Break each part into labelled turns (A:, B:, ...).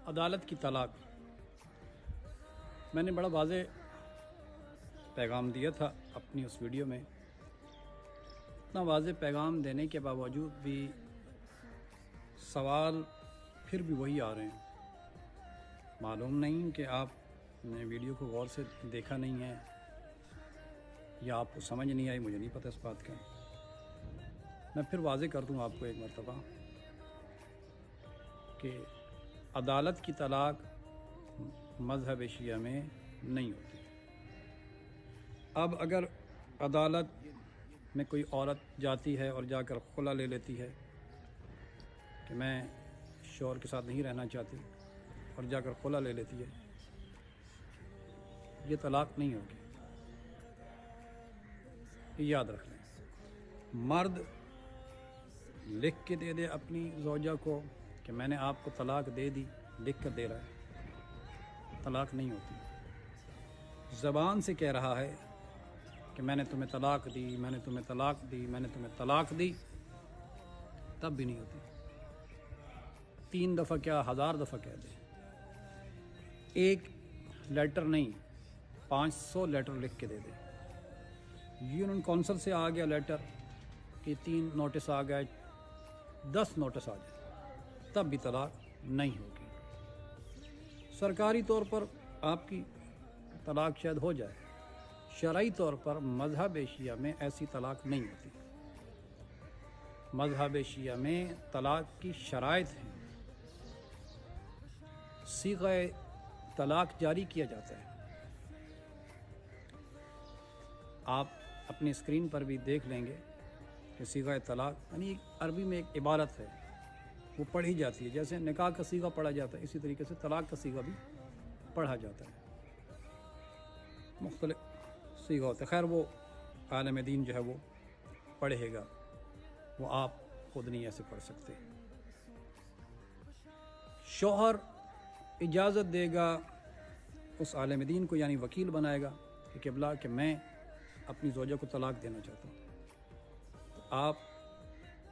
A: عدالت کی طلاق۔ میں نے بڑا واضح پیغام دیا تھا اپنی اس ویڈیو میں۔ اتنا واضح پیغام دینے کے باوجود بھی سوال پھر بھی وہی آ رہے ہیں۔ معلوم نہیں کہ آپ نے ویڈیو کو غور سے دیکھا نہیں ہے یا آپ کو سمجھ نہیں آئی، مجھے نہیں پتہ اس بات کا۔ میں پھر واضح کر دوں آپ کو ایک مرتبہ کہ عدالت کی طلاق مذہب شیعہ میں نہیں ہوتی۔ اب اگر عدالت میں کوئی عورت جاتی ہے اور جا کر خلا لے لیتی ہے کہ میں شوہر کے ساتھ نہیں رہنا چاہتی اور جا کر خلا لے لیتی ہے، یہ طلاق نہیں ہوگی، یاد رکھ لیں۔ مرد لکھ کے دے دے اپنی زوجہ کو کہ میں نے آپ کو طلاق دے دی، لکھ کر دے رہا ہے، طلاق نہیں ہوتی۔ زبان سے کہہ رہا ہے کہ میں نے تمہیں طلاق دی، میں نے تمہیں طلاق دی، میں نے تمہیں طلاق دی، تب بھی نہیں ہوتی۔ 3 دفعہ کیا 1000 دفعہ کہہ دے، ایک لیٹر نہیں 500 لیٹر لکھ کے دے دے۔ یونین کونسل سے آ گیا لیٹر کہ 3 نوٹس آ گئے، 10 نوٹس آ جائے، تب بھی طلاق نہیں ہوگی۔ سرکاری طور پر آپ کی طلاق شاید ہو جائے، شرعی طور پر مذہب شیعہ میں ایسی طلاق نہیں ہوتی۔ مذہب شیعہ میں طلاق کی شرائط ہیں، صیغہ طلاق جاری کیا جاتا ہے۔ آپ اپنی اسکرین پر بھی دیکھ لیں گے کہ صیغہ طلاق یعنی عربی میں ایک عبارت ہے، وہ پڑھی جاتی ہے، جیسے نکاح کا صیغہ پڑھا جاتا ہے اسی طریقے سے طلاق کا صیغہ بھی پڑھا جاتا ہے۔ مختلف صیغہ ہوتا ہے، خیر وہ عالم دین جو ہے وہ پڑھے گا، وہ آپ خود نہیں ایسے پڑھ سکتے۔ شوہر اجازت دے گا اس عالم دین کو، یعنی وکیل بنائے گا کہ قبلہ کہ میں اپنی زوجہ کو طلاق دینا چاہتا ہوں، تو آپ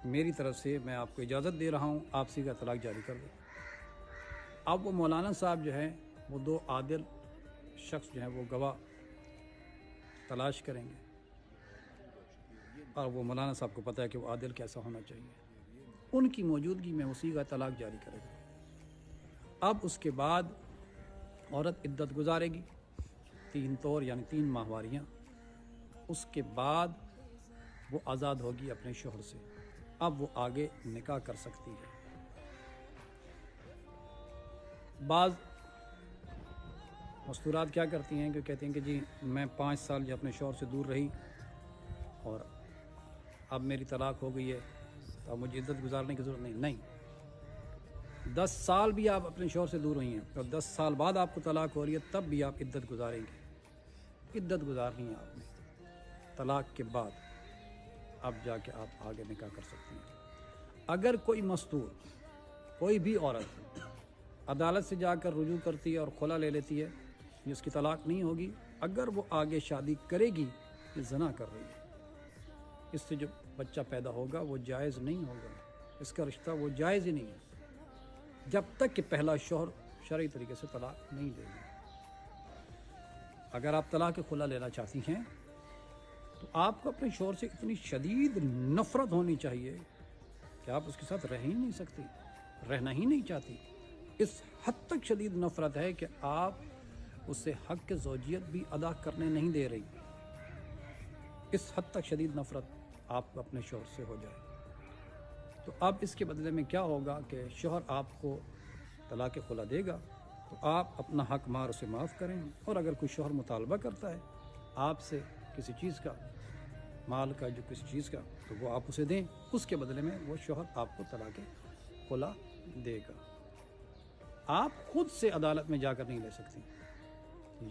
A: میری طرف سے میں آپ کو اجازت دے رہا ہوں، آپ صیغہ طلاق جاری کر دیں۔ اب وہ مولانا صاحب جو ہیں وہ 2 عادل شخص جو ہیں وہ گواہ تلاش کریں گے، اور وہ مولانا صاحب کو پتہ ہے کہ وہ عادل کیسا ہونا چاہیے، ان کی موجودگی میں وہ صیغہ طلاق جاری کرے گا۔ اب اس کے بعد عورت عدت گزارے گی 3 طور یعنی 3 ماہواریاں، اس کے بعد وہ آزاد ہوگی اپنے شوہر سے، اب وہ آگے نکاح کر سکتی ہے۔ بعض مستورات کیا کرتی ہیں کہ کہتی ہیں کہ جی میں 5 سال جو اپنے شوہر سے دور رہی اور اب میری طلاق ہو گئی ہے تو اب مجھے عدت گزارنے کی ضرورت نہیں۔ 10 سال بھی آپ اپنے شوہر سے دور ہوئی ہیں اور 10 سال بعد آپ کو طلاق ہو رہی ہے، تب بھی آپ عدت گزاریں گے۔ عدت گزارنی ہے آپ نے، طلاق کے بعد اب جا کے آپ آگے نکاح کر سکتے ہیں۔ اگر کوئی مستور، کوئی بھی عورت عدالت سے جا کر رجوع کرتی ہے اور خلا لے لیتی ہے، جس کی طلاق نہیں ہوگی، اگر وہ آگے شادی کرے گی یہ زنا کر رہی ہے، اس سے جو بچہ پیدا ہوگا وہ جائز نہیں ہوگا، اس کا رشتہ وہ جائز ہی نہیں ہے جب تک کہ پہلا شوہر شرعی طریقے سے طلاق نہیں دے گی۔ اگر آپ طلاق خلا لینا چاہتی ہیں تو آپ کو اپنے شوہر سے اتنی شدید نفرت ہونی چاہیے کہ آپ اس کے ساتھ رہ ہی نہیں سکتی، رہنا ہی نہیں چاہتی۔ اس حد تک شدید نفرت ہے کہ آپ اس سے حق زوجیت بھی ادا کرنے نہیں دے رہی، اس حد تک شدید نفرت آپ کو اپنے شوہر سے ہو جائے۔ تو اب اس کے بدلے میں کیا ہوگا کہ شوہر آپ کو طلاق خلا دے گا تو آپ اپنا حق مار اسے معاف کریں، اور اگر کوئی شوہر مطالبہ کرتا ہے آپ سے کسی چیز کا، مال کا، جو کسی چیز کا، تو وہ آپ اسے دیں، اس کے بدلے میں وہ شوہر آپ کو طلاق خلا دے گا۔ آپ خود سے عدالت میں جا کر نہیں لے سکتی،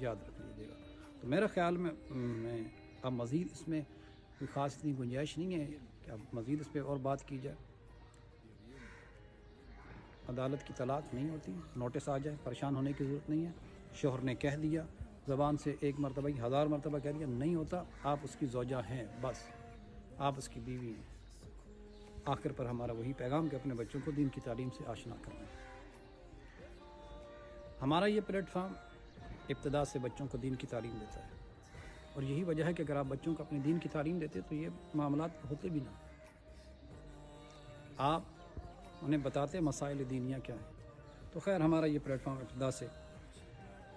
A: یاد رکھ لیجیے گا۔ تو میرا خیال میں اب مزید اس میں کوئی خاص اتنی گنجائش نہیں ہے کہ اب مزید اس پہ اور بات کی جائے۔ عدالت کی طلاق نہیں ہوتی، نوٹس آ جائے، پریشان ہونے کی ضرورت نہیں ہے۔ شوہر نے کہہ دیا زبان سے 1 مرتبہ کی 1000 مرتبہ کہہ دیا، نہیں ہوتا، آپ اس کی زوجہ ہیں، بس آپ اس کی بیوی ہیں۔ آخر پر ہمارا وہی پیغام کہ اپنے بچوں کو دین کی تعلیم سے آشنا کرنا ہے۔ ہمارا یہ پلیٹ فارم ابتدا سے بچوں کو دین کی تعلیم دیتا ہے، اور یہی وجہ ہے کہ اگر آپ بچوں کو اپنے دین کی تعلیم دیتے تو یہ معاملات ہوتے بھی نہ، آپ انہیں بتاتے مسائل دینیہ کیا ہیں۔ تو خیر ہمارا یہ پلیٹ فارم ابتدا سے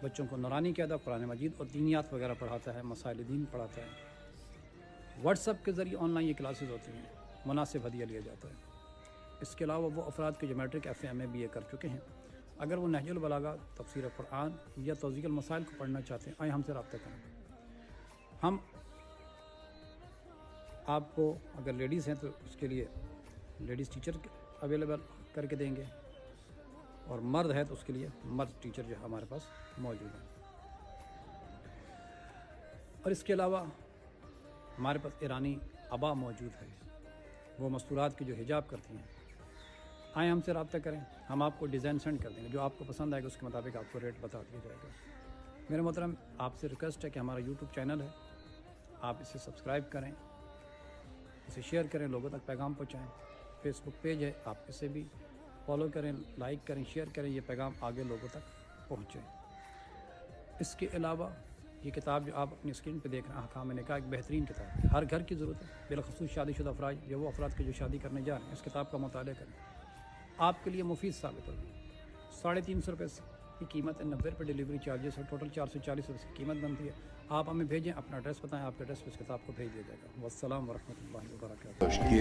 A: بچوں کو نورانی قاعدہ، قرآن مجید اور دینیات وغیرہ پڑھاتا ہے، مسائل دین پڑھاتا ہے۔ واٹس ایپ کے ذریعے آن لائن یہ کلاسز ہوتی ہیں، مناسب ہدیہ لیا جاتا ہے۔ اس کے علاوہ وہ افراد کے جو میٹرک FA MA BA کر چکے ہیں، اگر وہ نہج البلاغہ، تفسیر قرآن یا توضیح المسائل کو پڑھنا چاہتے ہیں، آئیں ہم سے رابطہ کریں۔ ہم آپ کو اگر لیڈیز ہیں تو اس کے لیے لیڈیز ٹیچر اویلیبل کر کے دیں گے، اور مرد ہے تو اس کے لیے مرد ٹیچر جو ہمارے پاس موجود ہیں۔ اور اس کے علاوہ ہمارے پاس ایرانی ابا موجود ہے، وہ مستورات کی جو حجاب کرتی ہیں، آئیں ہم سے رابطہ کریں، ہم آپ کو ڈیزائن سینڈ کر دیں گے، جو آپ کو پسند آئے گا اس کے مطابق آپ کو ریٹ بتا دیا جائے گا۔ میرے محترم، آپ سے ریکویسٹ ہے کہ ہمارا YouTube چینل ہے، آپ اسے سبسکرائب کریں، اسے شیئر کریں، لوگوں تک پیغام پہنچائیں۔ فیس بک پیج ہے، آپ اسے بھی فالو کریں، لائک کریں، شیئر کریں، یہ پیغام آگے لوگوں تک پہنچے۔ اس کے علاوہ یہ کتاب جو آپ اپنی اسکرین پہ دیکھ رہے ہیں، احکام نکاح، ایک بہترین کتاب ہے، ہر گھر کی ضرورت ہے، بالخصوص شادی شدہ افراد یا وہ افراد کے جو شادی کرنے جا رہے ہیں، اس کتاب کا مطالعہ کریں، آپ کے لیے مفید ثابت ہوگی۔ 350 روپے کی قیمت ہے، 90 روپے ڈیلیوری چارجز ہے، ٹوٹل 440 روپے کی قیمت بنتی ہے۔ آپ ہمیں بھیجیں، اپنا ایڈریس بتائیں، آپ کے ایڈریس پہ اس کتاب کو بھیج دیا جائے گا۔ والسلام ورحمۃ اللہ وبرکاتہ۔